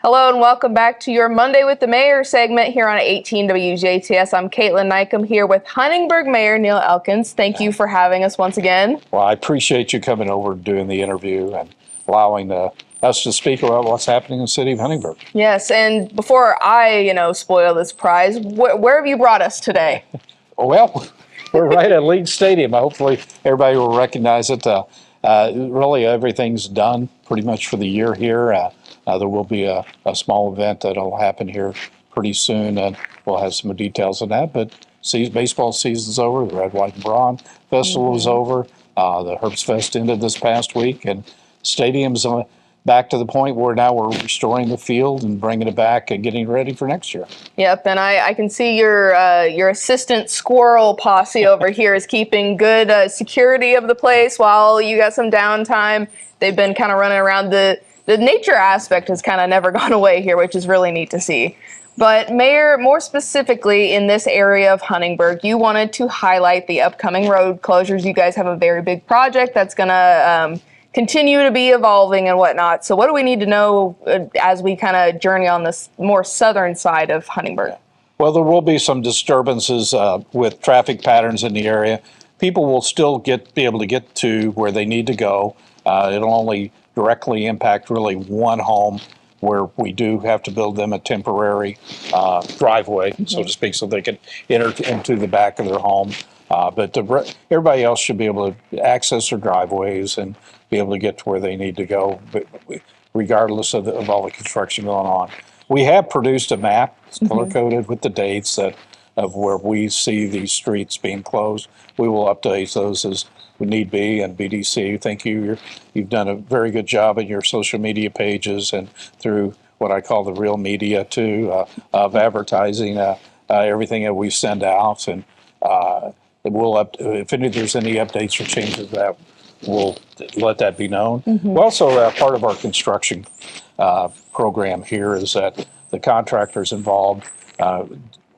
Hello and welcome back to your Monday with the Mayor segment here on 18 WJTS. I'm Kaitlyn Neukam here with Huntingburg Mayor Neil Elkins. Thank you for having us once again. Well, I appreciate you coming over and doing the interview and allowing us to speak about what's happening in the city of Huntingburg. Yes, and before I, spoil this prize, where have you brought us today? Well, we're right at League Stadium. Hopefully everybody will recognize it. Really, everything's done pretty much for the year here. There will be a small event that'll happen here pretty soon, and we'll have some details on that. But baseball season's over. The Red, White, and Brawn Festival is over. The Herbst Fest ended this past week, and stadium's back to the point where now we're restoring the field and bringing it back and getting ready for next year. Yep, and I can see your assistant squirrel posse over here is keeping good security of the place while you got some downtime. They've been kind of running around. The nature aspect has kind of never gone away here, which is really neat to see. But Mayor, more specifically in this area of Huntingburg, you wanted to highlight the upcoming road closures. You guys have a very big project that's going to continue to be evolving and whatnot. So what do we need to know as we kind of journey on this more southern side of Huntingburg? Well, there will be some disturbances with traffic patterns in the area. People will still be able to get to where they need to go. It'll only directly impact really one home where we do have to build them a temporary driveway, so to speak, so they can enter into the back of their home. But everybody else should be able to access their driveways and be able to get to where they need to go, regardless of all the construction going on. We have produced a map, color-coded with the dates of where we see these streets being closed. We will update those as we need be, and BDC, thank you. You've done a very good job in your social media pages and through what I call the real media too, of advertising everything that we send out. And if there's any updates or changes, that we'll let that be known. Well, also, part of our construction program here is that the contractors involved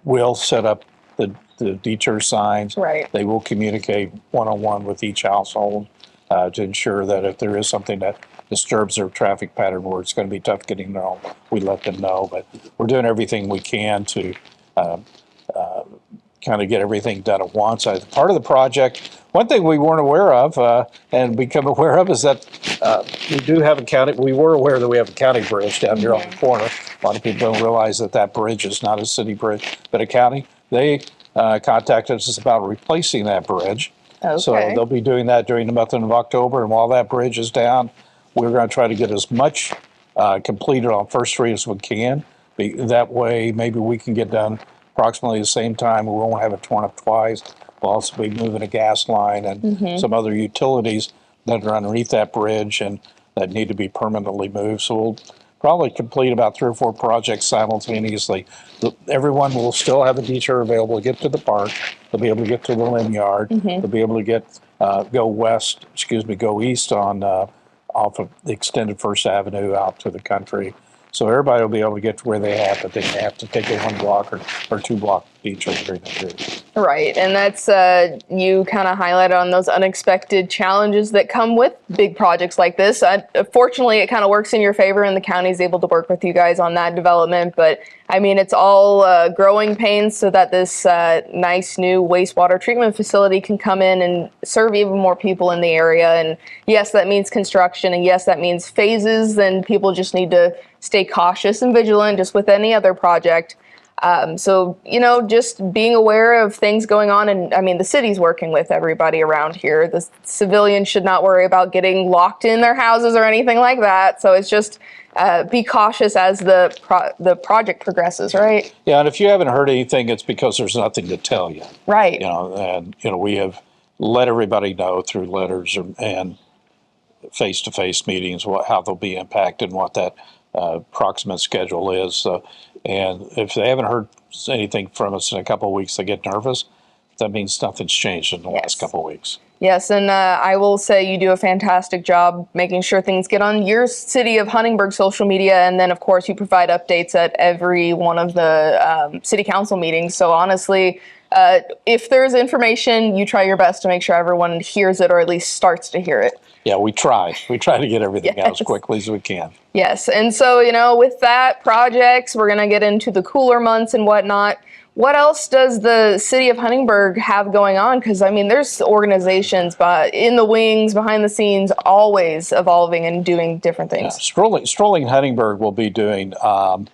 will set up the detour signs. Right. They will communicate one-on-one with each household to ensure that if there is something that disturbs their traffic pattern where it's going to be tough getting there home, we let them know. But we're doing everything we can to kind of get everything done at once. Part of the project, one thing we weren't aware of and become aware of is that we were aware that we have a county bridge down here on the corner. A lot of people don't realize that bridge is not a city bridge, but a county. They contacted us about replacing that bridge. Okay. So they'll be doing that during the month of October. And while that bridge is down, we're going to try to get as much completed on First Street as we can. That way, maybe we can get done approximately the same time. We won't have it torn up twice. We'll also be moving a gas line and some other utilities that are underneath that bridge and that need to be permanently moved. So we'll probably complete about 3 or 4 projects simultaneously. Everyone will still have a detour available to get to the park. They'll be able to get to the Lynn Yard. They'll be able to go east on off of the extended First Avenue out to the country. So everybody will be able to get to where they have, but they have to take a 1 block or 2 block detour during that period. Right, and that's you kind of highlighted on those unexpected challenges that come with big projects like this. Fortunately, it kind of works in your favor, and the county is able to work with you guys on that development. But I mean, it's all growing pains so that this nice new wastewater treatment facility can come in and serve even more people in the area. And yes, that means construction, and yes, that means phases. And people just need to stay cautious and vigilant, just with any other project. So, just being aware of things going on. And I mean, the city's working with everybody around here. The civilians should not worry about getting locked in their houses or anything like that. So it's just be cautious as the project progresses, right? Yeah, and if you haven't heard anything, it's because there's nothing to tell you. Right. We have let everybody know through letters and face-to-face meetings how they'll be impacted and what that approximate schedule is. And if they haven't heard anything from us in a couple of weeks, they get nervous. That means nothing's changed in the last couple of weeks. Yes, and I will say you do a fantastic job making sure things get on your City of Huntingburg social media, and then, of course, you provide updates at every one of the city council meetings. So honestly, If there's information, you try your best to make sure everyone hears it or at least starts to hear it. Yeah, we try. We try to get everything out as Yes. quickly as we can. Yes. And so, with that, projects, we're going to get into the cooler months and whatnot. What else does the city of Huntingburg have going on? Because, I mean, there's organizations in the wings, behind the scenes, always evolving and doing different things. Strolling Huntingburg will be doing, of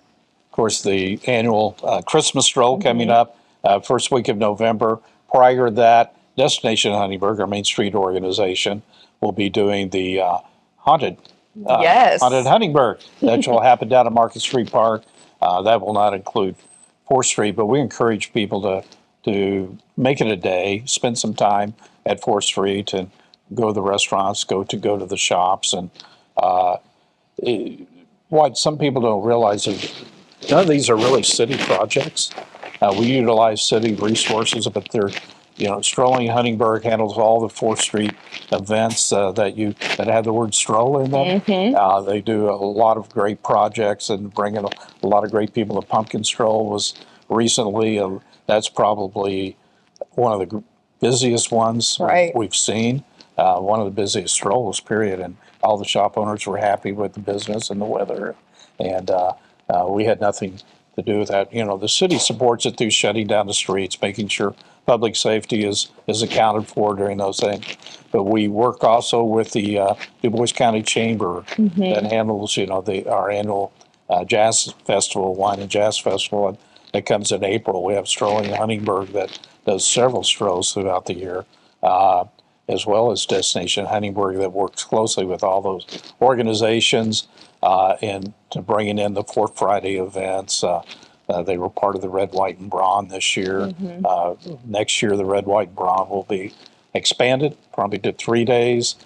course, the annual Christmas stroll coming up first week of November. Prior to that, Destination Huntingburg, our Main Street organization, will be doing the Haunted Huntingburg. That will happen down at Market Street Park. That will not include 4th Street, but we encourage people to make it a day, spend some time at 4th Street and go to the restaurants, go to the shops. And what some people don't realize is none of these are really city projects. We utilize city resources, but they're, Strolling Huntingburg handles all the 4th Street events that have the word stroll in them. They do a lot of great projects and bring in a lot of great people. The Pumpkin Stroll was recently, that's probably one of the busiest ones we've seen. One of the busiest strolls, period. And all the shop owners were happy with the business and the weather. And we had nothing to do with that. The city supports it through shutting down the streets, making sure public safety is accounted for during those things. But we work also with the Du Bois County Chamber that handles, our annual jazz festival, wine and jazz festival, and that comes in April. We have Strolling Huntingburg that does several strolls throughout the year, as well as Destination Huntingburg that works closely with all those organizations and to bringing in the Fourth Friday events. They were part of the Red, White, and Brawn this year. Next year, the Red, White, and Brawn will be expanded, probably to 3 days,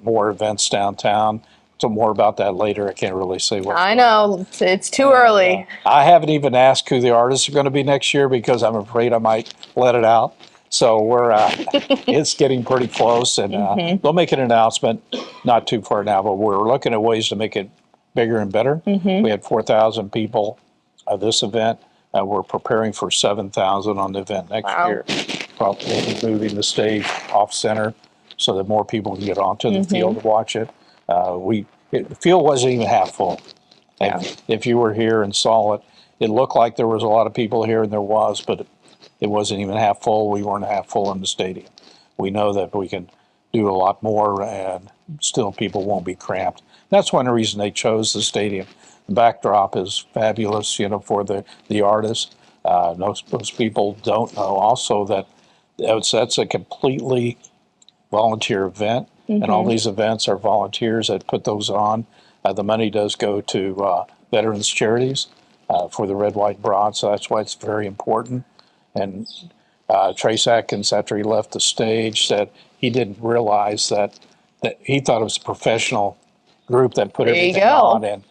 more events downtown. So more about that later. I can't really say what. I know, it's too early. I haven't even asked who the artists are going to be next year because I'm afraid I might let it out. So it's getting pretty close, and they'll make an announcement not too far now, but we're looking at ways to make it bigger and better. We had 4,000 people at this event. We're preparing for 7,000 on the event next year. Probably moving the stage off center so that more people can get onto the field to watch it. The field wasn't even half full. If you were here and saw it, it looked like there was a lot of people here, and there was, but it wasn't even half full. We weren't half full in the stadium. We know that we can do a lot more, and still people won't be cramped. That's one reason they chose the stadium. The backdrop is fabulous, for the artists. Most people don't know also that that's a completely volunteer event, and all these events are volunteers that put those on. The money does go to veterans charities for the Red, White, Brawn, so that's why it's very important. And Trace Atkins, after he left the stage, said he didn't realize that he thought it was a professional group that put everything on, and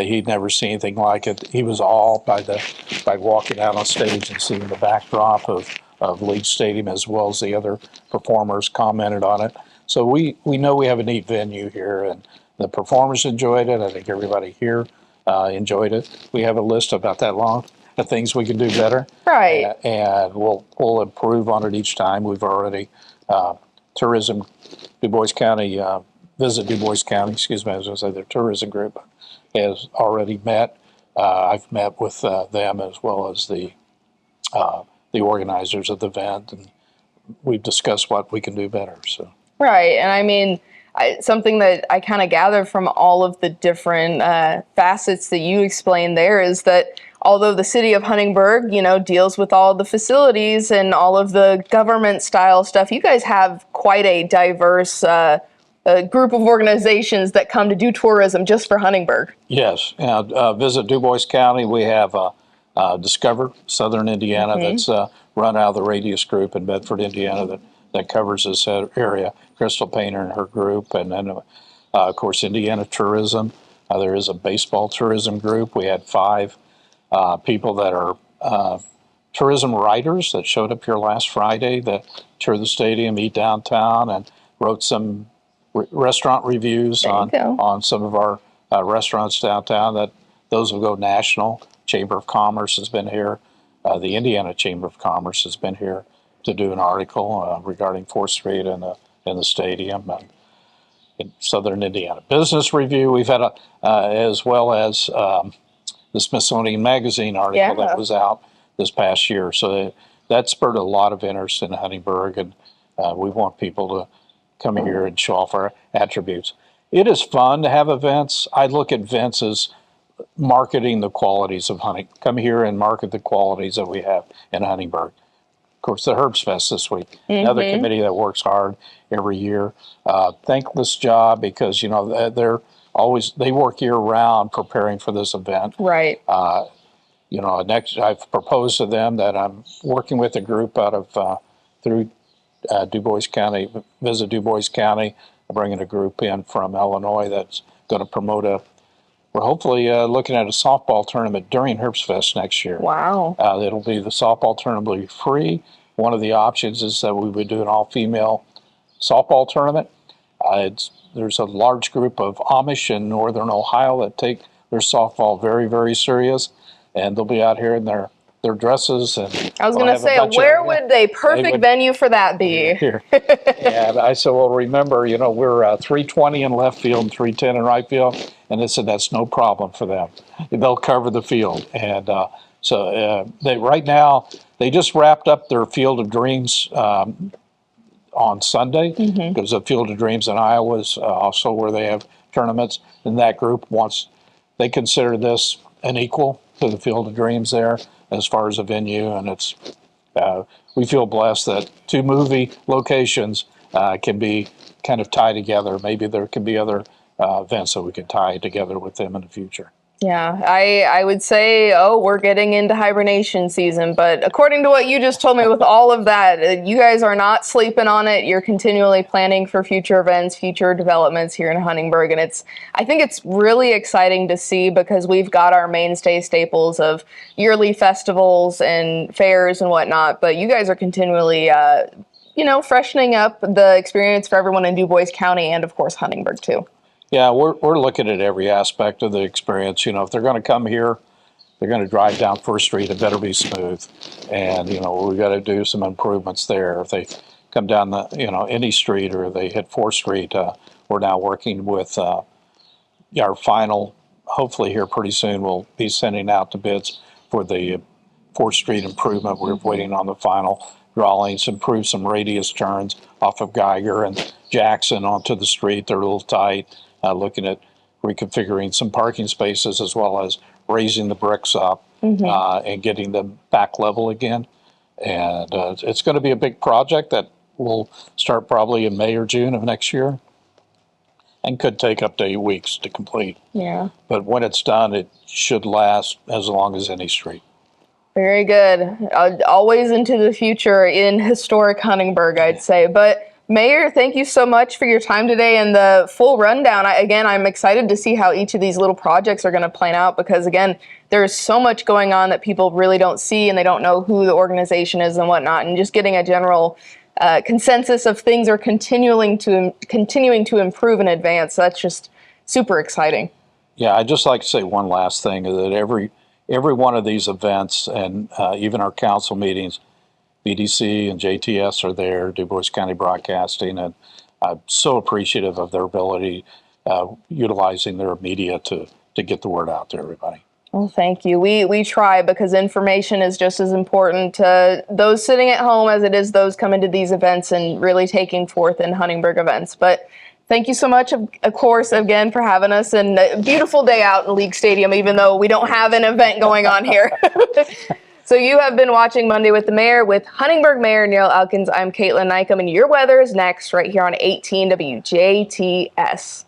he'd never seen anything like it. He was awed by walking out on stage and seeing the backdrop of Leach Stadium, as well as the other performers commented on it. So we know we have a neat venue here, and the performers enjoyed it. I think everybody here enjoyed it. We have a list about that long of things we can do better. Right. And we'll improve on it each time. We've already, tourism, Du Bois County, Visit Du Bois County, excuse me, I was going to say their tourism group has already met. I've met with them as well as the organizers of the event, and we've discussed what we can do better. So. Right, and I mean, something that I kind of gathered from all of the different facets that you explained there is that although the city of Huntingburg, deals with all the facilities and all of the government style stuff, you guys have quite a diverse group of organizations that come to do tourism just for Huntingburg. Yes, Visit Du Bois County. We have Discover Southern Indiana that's run out of the Radius Group in Bedford, Indiana that covers this area. Crystal Painter and her group, and then of course Indiana Tourism. There is a baseball tourism group. We had 5 people that are tourism writers that showed up here last Friday that toured the stadium, eat downtown, and wrote some restaurant reviews on some of our restaurants downtown. That those will go national. Chamber of Commerce has been here. The Indiana Chamber of Commerce has been here to do an article regarding 4th Street and the stadium. In Southern Indiana Business Review, we've had as well as the Smithsonian Magazine article that was out this past year. So that spurred a lot of interest in Huntingburg, and we want people to come here and show off our attributes. It is fun to have events. I look at events as marketing the qualities of hunting. Come here and market the qualities that we have in Huntingburg. Of course, the Herbst Fest this week, another committee that works hard every year. Thankless job because, you know, they work year round preparing for this event. Right. You know, next I've proposed to them that I'm working with a group out of through Du Bois County, Visit Du Bois County, bringing a group in from Illinois that's going to promote we're hopefully looking at a softball tournament during Herbst Fest next year. Wow. It'll be the softball tournament will be free. One of the options is that we would do an all-female softball tournament. There's a large group of Amish in northern Ohio that take their softball very, very serious, and they'll be out here in their dresses. And I was going to say, where would the perfect venue for that be? Here. And I said, well, remember, you know, we're 320 in left field and 310 in right field. And they said, that's no problem for them. They'll cover the field. And so right now, they just wrapped up their Field of Dreams on Sunday, because the Field of Dreams in Iowa is also where they have tournaments. And that group they consider this an equal to the Field of Dreams there as far as a venue. And it's we feel blessed that 2 movie locations can be kind of tied together. Maybe there can be other events that we can tie together with them in the future. Yeah, I would say, we're getting into hibernation season, but according to what you just told me with all of that, you guys are not sleeping on it. You're continually planning for future events, future developments here in Huntingburg, and I think it's really exciting to see because we've got our mainstay staples of yearly festivals and fairs and whatnot, but you guys are continually freshening up the experience for everyone in Du Bois County and, of course, Huntingburg, too. Yeah, we're looking at every aspect of the experience. You know, if they're going to come here, they're going to drive down 1st Street, it better be smooth. And, you know, we've got to do some improvements there. If they come down any street or they hit 4th Street, we're now working with our final, hopefully here pretty soon, we'll be sending out the bids for the 4th Street improvement. We're waiting on the final drawings, improve some radius turns off of Geiger and Jackson onto the street. They're a little tight. Looking at reconfiguring some parking spaces as well as raising the bricks up and getting them back level again. And it's going to be a big project that will start probably in May or June of next year and could take up to 8 weeks to complete. Yeah. But when it's done, it should last as long as any street. Very good. Always into the future in historic Huntingburg, I'd say. But Mayor, thank you so much for your time today and the full rundown. I'm excited to see how each of these little projects are going to plan out because, again, there's so much going on that people really don't see and they don't know who the organization is and whatnot. And just getting a general consensus of things are continuing to improve and advance. That's just super exciting. Yeah, I'd just like to say one last thing, that every one of these events and even our council meetings, BDC and JTS are there, Du Bois County Broadcasting, and I'm so appreciative of their ability utilizing their media to get the word out to everybody. Well, thank you. We try because information is just as important to those sitting at home as it is those coming to these events and really taking forth in Huntingburg events. But thank you so much, of course, again, for having us, and a beautiful day out in League Stadium, even though we don't have an event going on here. So you have been watching Monday with the Mayor with Huntingburg Mayor Neil Elkins. I'm Kaitlyn Neukam, and your weather is next right here on 18 WJTS.